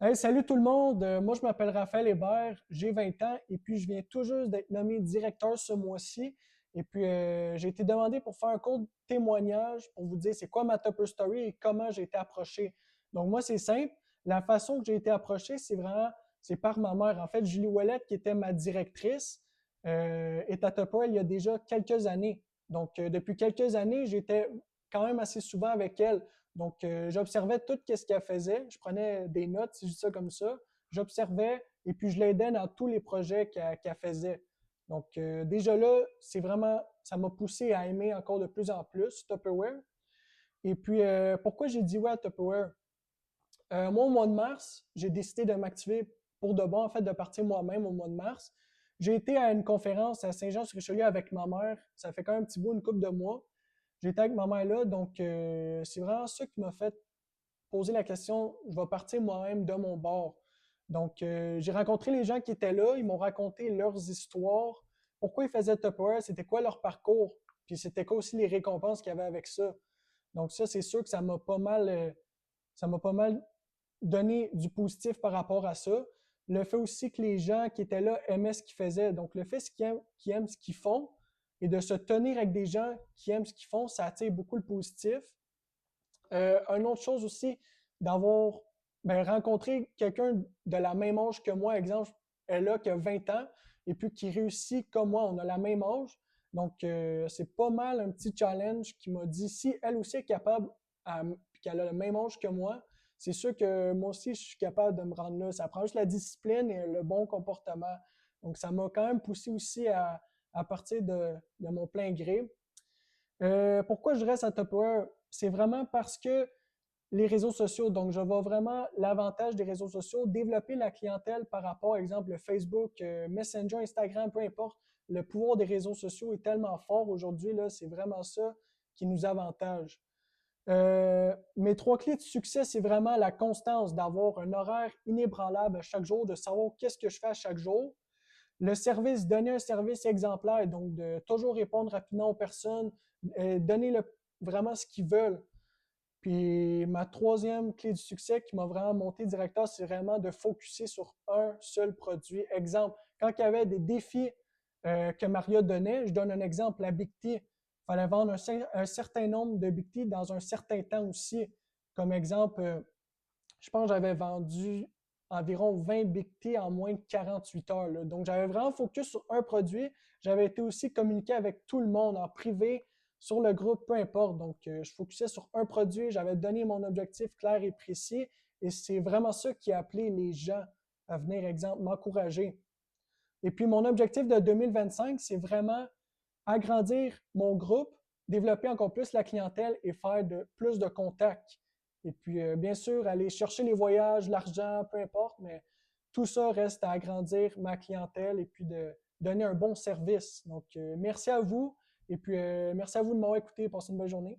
Hey, salut tout le monde. Moi, je m'appelle Raphaël Hébert, j'ai 20 ans et puis je viens tout juste d'être nommé directeur ce mois-ci. Et puis, j'ai été demandé pour faire un court témoignage pour vous dire c'est quoi ma Tupper Story et comment j'ai été approché. Donc, moi, c'est simple. La façon que j'ai été approché, c'est par ma mère. En fait, Julie Ouellette, qui était ma directrice, est à Tupper il y a déjà quelques années. Donc, depuis quelques années, j'étais quand même assez souvent avec elle. Donc, j'observais tout ce qu'elle faisait. Je prenais des notes, si je dis ça comme ça. J'observais et puis je l'aidais dans tous les projets qu'elle faisait. Donc, déjà là, ça m'a poussé à aimer encore de plus en plus Tupperware. Et puis, pourquoi j'ai dit ouais à Tupperware? Moi, au mois de mars, j'ai décidé de m'activer pour de bon, en fait, de partir moi-même au mois de mars. J'ai été à une conférence à Saint-Jean-sur-Richelieu avec ma mère. Ça fait quand même un petit bout, une couple de mois. J'étais avec ma mère là, donc c'est vraiment ça qui m'a fait poser la question, je vais partir moi-même de mon bord. Donc, j'ai rencontré les gens qui étaient là, ils m'ont raconté leurs histoires, pourquoi ils faisaient Tupperware, c'était quoi leur parcours, puis c'était quoi aussi les récompenses qu'il y avait avec ça. Donc ça, c'est sûr que ça m'a pas mal donné du positif par rapport à ça. Le fait aussi que les gens qui étaient là aimaient ce qu'ils faisaient. Donc le fait qu'ils aiment ce qu'ils font et de se tenir avec des gens qui aiment ce qu'ils font, ça attire beaucoup le positif. Une autre chose aussi, d'avoir rencontré quelqu'un de la même âge que moi, exemple, elle a que 20 ans, et puis qui réussit comme moi, on a la même âge. Donc, c'est pas mal un petit challenge qui m'a dit si elle aussi est capable, puis qu'elle a le même âge que moi, c'est sûr que moi aussi, je suis capable de me rendre là. Ça prend juste la discipline et le bon comportement. Donc, ça m'a quand même poussé aussi à partir de mon plein gré. Pourquoi je reste à Tupperware? C'est vraiment parce que les réseaux sociaux. Donc, je vois vraiment l'avantage des réseaux sociaux, développer la clientèle par rapport, par exemple, le Facebook, Messenger, Instagram, peu importe. Le pouvoir des réseaux sociaux est tellement fort aujourd'hui, là, c'est vraiment ça qui nous avantage. Mes trois clés de succès, c'est vraiment la constance, d'avoir un horaire inébranlable à chaque jour, de savoir qu'est-ce que je fais à chaque jour. Le service, donner un service exemplaire, donc de toujours répondre rapidement aux personnes, donner vraiment ce qu'ils veulent. Puis ma troisième clé du succès qui m'a vraiment monté directeur, c'est vraiment de focuser sur un seul produit. Exemple, quand il y avait des défis que Maria donnait, je donne un exemple, la Big T. Il fallait vendre un certain nombre de Big T dans un certain temps aussi. Comme exemple, je pense que j'avais vendu environ 20 Big T en moins de 48 heures. Là. Donc, j'avais vraiment focus sur un produit. J'avais été aussi communiqué avec tout le monde en privé, sur le groupe, peu importe. Donc, je focusais sur un produit. J'avais donné mon objectif clair et précis. Et c'est vraiment ça qui a appelé les gens à venir, exemple, m'encourager. Et puis, mon objectif de 2025, c'est vraiment agrandir mon groupe, développer encore plus la clientèle et faire plus de contacts. Et puis, bien sûr, aller chercher les voyages, l'argent, peu importe, mais tout ça reste à agrandir ma clientèle et puis de donner un bon service. Donc, merci à vous et puis merci à vous de m'avoir écouté. Passez une bonne journée.